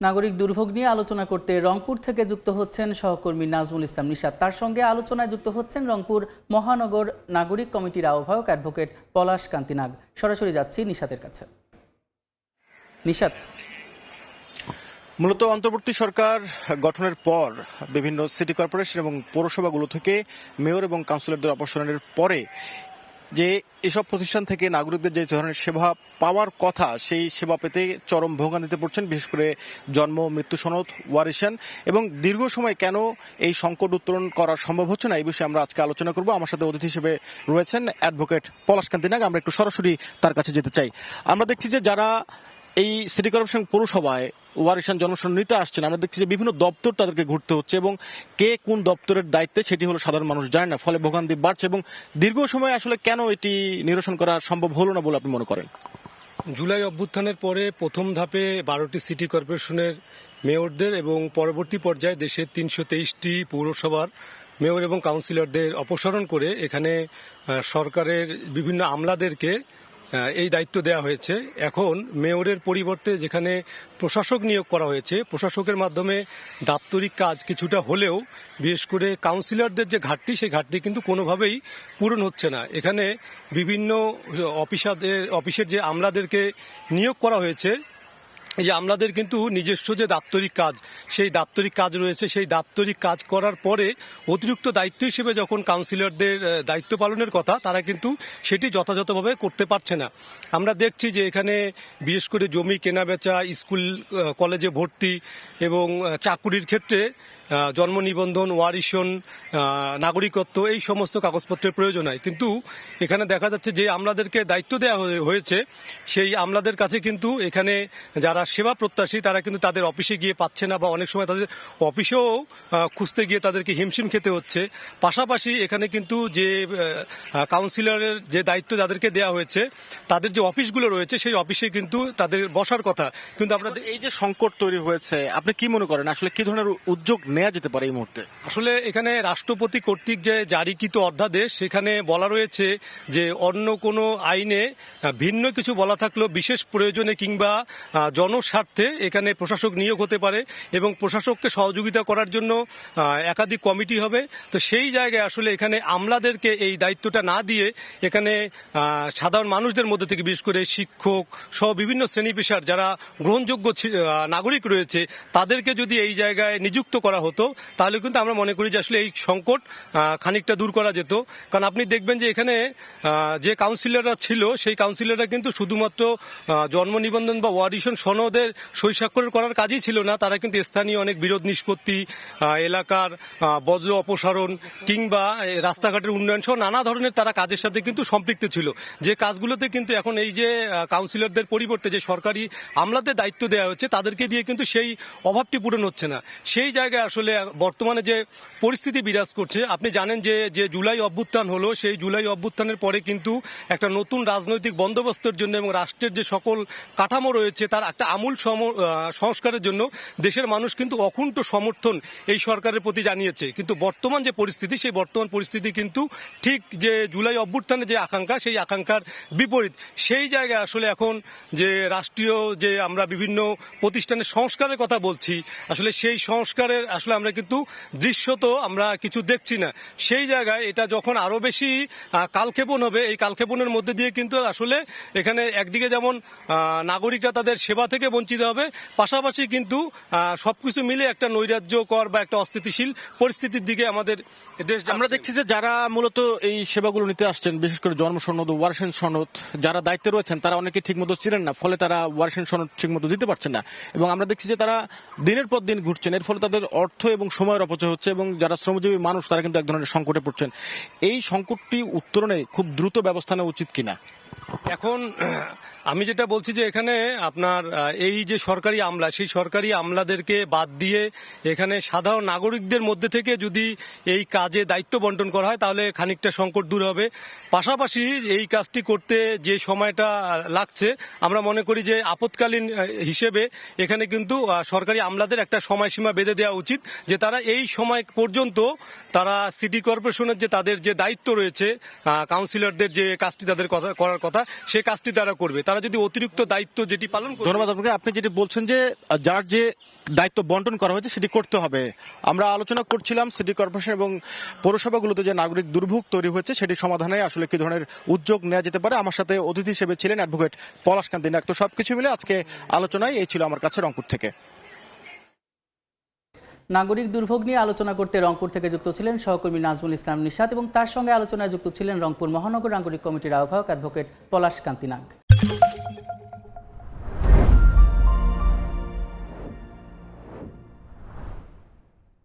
নাগরিক দুর্ভোগ নিয়ে আলোচনা করতে রংপুর থেকে যুক্ত হচ্ছেন সহকর্মী নাজমুল ইসলাম নিশাত। তার সঙ্গে আলোচনায় যুক্ত হচ্ছেন রংপুর মহানগর নাগরিক কমিটির আহ্বায়ক অ্যাডভোকেট পলাশ কান্তি নাগ। সরাসরি যাচ্ছি নিশাতের কাছে। নিশাত, মূলত অন্তর্বর্তী সরকার গঠনের পর বিভিন্ন সিটি কর্পোরেশন এবং পৌরসভাগুলো থেকে মেয়র এবং কাউন্সিলরদের অপসারণের পরে যে এসব প্রতিষ্ঠান থেকে নাগরিকদের যে ধরনের সেবা পাওয়ার কথা সেই সেবা পেতে চরম ভোগান্তিতে পড়ছেন, বিশেষ করে জন্ম মৃত্যু সনদ, ওয়ারিশান, এবং দীর্ঘ সময় কেন এই সংকট উত্তরণ করা সম্ভব হচ্ছে না এই বিষয়ে আমরা আজকে আলোচনা করব। আমার সাথে অতিথি হিসেবে রয়েছেন অ্যাডভোকেট পলাশ কান্তি নাগ। আমরা একটু সরাসরি তার কাছে যেতে চাই। আমরা দেখছি যে যারা এই সিটি কর্পোরেশন পৌরসভায় ওয়ারিশান জন্মসনদ নিতে আসছেন, আমরা দেখছি যে বিভিন্ন দপ্তর তাদেরকে ঘুরতে হচ্ছে এবং কে কোন দপ্তরের দায়িত্বে সেটি হলো সাধারণ মানুষ জানে না, ফলে ভোগান্তি বাড়ছে। এবং দীর্ঘ সময় আসলে কেন এটি নিরসন করা সম্ভব হলো না বলে আপনি মনে করেন? জুলাই অভ্যুত্থানের পরে প্রথম ধাপে 12টি সিটি কর্পোরেশনের মেয়রদের এবং পরবর্তী পর্যায়ে দেশের 323টি পৌরসভার মেয়র এবং কাউন্সিলরদের অপসারণ করে এখানে সরকারের বিভিন্ন আমলাদেরকে এই দায়িত্ব দেওয়া হয়েছে। এখন মেয়রের পরিবর্তে যেখানে প্রশাসক নিয়োগ করা হয়েছে, প্রশাসকের মাধ্যমে দাপ্তরিক কাজ কিছুটা হলেও বিশেষ করে কাউন্সিলরদের যে ঘাটতি, সেই ঘাটতি কিন্তু কোনোভাবেই পূরণ হচ্ছে না। এখানে বিভিন্ন অফিসের যে আমলাদেরকে নিয়োগ করা হয়েছে, এই আমলাদের কিন্তু নিজস্ব যে দাপ্তরিক কাজ, সেই দাপ্তরিক কাজ রয়েছে। সেই দাপ্তরিক কাজ করার পরে অতিরিক্ত দায়িত্ব হিসেবে যখন কাউন্সিলরদের দায়িত্ব পালনের কথা, তারা কিন্তু সেটি যথাযথভাবে করতে পারছে না। আমরা দেখছি যে এখানে বিশেষ করে জমি কেনাবেচা, স্কুল কলেজে ভর্তি এবং চাকুরির ক্ষেত্রে জন্ম নিবন্ধন, ওয়ারিশন, নাগরিকত্ব, এই সমস্ত কাগজপত্রের প্রয়োজন হয়। কিন্তু এখানে দেখা যাচ্ছে যে আমলাদেরকে দায়িত্ব দেওয়া হয়েছে, সেই আমলাদের কাছে কিন্তু এখানে যারা সেবা প্রত্যাশী তারা কিন্তু তাদের অফিসে গিয়ে পাচ্ছে না, বা অনেক সময় তাদের অফিসেও খুঁজতে গিয়ে তাদেরকে হিমশিম খেতে হচ্ছে। পাশাপাশি এখানে কিন্তু যে কাউন্সিলরের যে দায়িত্ব যাদেরকে দেওয়া হয়েছে, তাদের যে অফিসগুলো রয়েছে সেই অফিসে কিন্তু তাদের বসার কথা। কিন্তু আমরা এই যে সংকট তৈরি হয়েছে, আপনি কি মনে করেন আসলে কি ধরনের উদ্যোগ নেওয়া যেতে পারে এই মুহূর্তে? আসলে এখানে রাষ্ট্রপতি কর্তৃক যে জারিকৃত অধ্যাদেশ, সেখানে বলা রয়েছে যে অন্য কোনো আইনে ভিন্ন কিছু বলা থাকলেও বিশেষ প্রয়োজনে কিংবা জনস্বার্থে এখানে প্রশাসক নিয়োগ হতে পারে এবং প্রশাসককে সহযোগিতা করার জন্য একাধিক কমিটি হবে। তো সেই জায়গায় আসলে এখানে আমলাদেরকে এই দায়িত্বটা না দিয়ে এখানে সাধারণ মানুষদের মধ্যে থেকে, বিশেষ করে শিক্ষক সহ বিভিন্ন শ্রেণী পেশার যারা গ্রহণযোগ্য নাগরিক রয়েছে, তাদেরকে যদি এই জায়গায় নিযুক্ত করা হতো, তাহলে কিন্তু আমরা মনে করি যে আসলে এই সংকট খানিকটা দূর করা যেত। কারণ আপনি দেখবেন যে এখানে যে কাউন্সিলররা ছিল, সেই কাউন্সিলররা কিন্তু শুধুমাত্র জন্ম নিবন্ধন বা ওয়ারিশন সনদের সই স্বাক্ষর করার কাজই ছিল না, তারা কিন্তু স্থানীয় অনেক বিরোধ নিষ্পত্তি, এলাকার বজ্র অপসারণ কিংবা রাস্তাঘাটের উন্নয়ন সহ নানা ধরনের তারা কাজের সাথে কিন্তু সম্পৃক্ত ছিল। যে কাজগুলোতে কিন্তু এখন এই যে কাউন্সিলরদের পরিবর্তে যে সরকারি আমলাদের দায়িত্ব দেওয়া হচ্ছে, তাদেরকে দিয়ে কিন্তু সেই অভাবটি পূরণ হচ্ছে না। সেই জায়গায় আসলে বর্তমানে যে পরিস্থিতি বিরাজ করছে, আপনি জানেন যে জুলাই অভ্যুত্থান হলো, সেই জুলাই অভ্যুত্থানের পরে কিন্তু একটা নতুন রাজনৈতিক বন্দোবস্তের জন্য এবং রাষ্ট্রের যে সকল কাঠামো রয়েছে তার একটা আমূল সংস্কারের জন্য দেশের মানুষ কিন্তু অকুণ্ঠ সমর্থন এই সরকারের প্রতি জানিয়েছে। কিন্তু বর্তমান যে পরিস্থিতি, সেই বর্তমান পরিস্থিতি কিন্তু ঠিক যে জুলাই অভ্যুত্থানের যে আকাঙ্ক্ষা, সেই আকাঙ্ক্ষার বিপরীত। সেই জায়গায় আসলে এখন যে রাষ্ট্রীয় যে আমরা বিভিন্ন প্রতিষ্ঠানের সংস্কারের কথা বলছি, আসলে সেই সংস্কারের আসলে আমরা কিন্তু দৃশ্যত আমরা কিছু দেখছি না। সেই জায়গায় এটা যখন আরো বেশি কালক্ষেপণ হবে, এই কালক্ষেপণের মধ্যে দিয়ে কিন্তু আসলে এখানে একদিকে যেমন নাগরিকরা তাদের সেবা থেকে বঞ্চিত হবে, পাশাপাশি কিন্তু সবকিছু মিলে একটা নৈরাজ্যকর বা একটা অস্থিতিশীল পরিস্থিতির দিকে আমাদের দেশ। আমরা দেখছি যে যারা মূলত এই সেবাগুলো নিতে আসছেন, বিশেষ করে জন্ম সনদ, ওয়ারিশান সনদ, যারা দায়িত্বে রয়েছেন তারা অনেকে ঠিকমতো ছিলেন না, ফলে তারা ওয়ারিশান সনদ ঠিকমতো দিতে পারছেন না। এবং আমরা দেখছি যে তারা দিনের পর দিন ঘুরছেন, এর ফলে তাদের অর্থ এবং সময়ের অপচয় হচ্ছে এবং যারা শ্রমজীবী মানুষ তারা কিন্তু এক ধরনের সংকটে পড়ছেন। এই সংকটটি উত্তরণে খুব দ্রুত ব্যবস্থা নেওয়া উচিত কিনা? এখন আমি যেটা বলছি যে এখানে আপনার এই যে সরকারি আমলা, সেই সরকারি আমলাদেরকে বাদ দিয়ে এখানে সাধারণ নাগরিকদের মধ্যে থেকে যদি এই কাজে দায়িত্ব বন্টন করা হয়, তাহলে খানিকটা সংকট দূর হবে। পাশাপাশি এই কাজটি করতে যে সময়টা লাগছে, আমরা মনে করি যে আপৎকালীন হিসেবে এখানে কিন্তু সরকারি আমলাদের একটা সময়সীমা বেঁধে দেওয়া উচিত, যে তারা এই সময় পর্যন্ত তারা সিটি কর্পোরেশনের যে তাদের যে দায়িত্ব রয়েছে, কাউন্সিলরদের যে কাজটি তাদের করার কথা, কথা, সে কাজটি তারা করবে। তারা যদি অতিরিক্ত দায়িত্ব যেটি পালন করবে। ধন্যবাদ আপনাকে। আপনি যেটি বলছেন যে যার যে দায়িত্ব বন্টন করা হয়েছে সেটি করতে হবে। আমরা আলোচনা করছিলাম সিটি কর্পোরেশন এবং পৌরসভাগুলোতে যে নাগরিক দুর্ভোগ তৈরি হয়েছে সেটি সমাধানে আসলে কি ধরনের উদ্যোগ নেওয়া যেতে পারে। আমার সাথে অতিথি হিসেবে ছিলেন অ্যাডভোকেট পলাশকান্তি নাগ। তো সবকিছু মিলে আজকে আলোচনায় এই ছিল আমার কাছে রংপুর থেকে। নাগরিক দুর্ভোগ নিয়ে আলোচনা করতে রংপুর থেকে যুক্ত ছিলেন সহকর্মী নাজমুল ইসলাম নিশাত এবং তার সঙ্গে আলোচনায় যুক্ত ছিলেন রংপুর মহানগর নাগরিক কমিটির আহ্বায়ক অ্যাডভোকেট পলাশ কান্তি নাগ।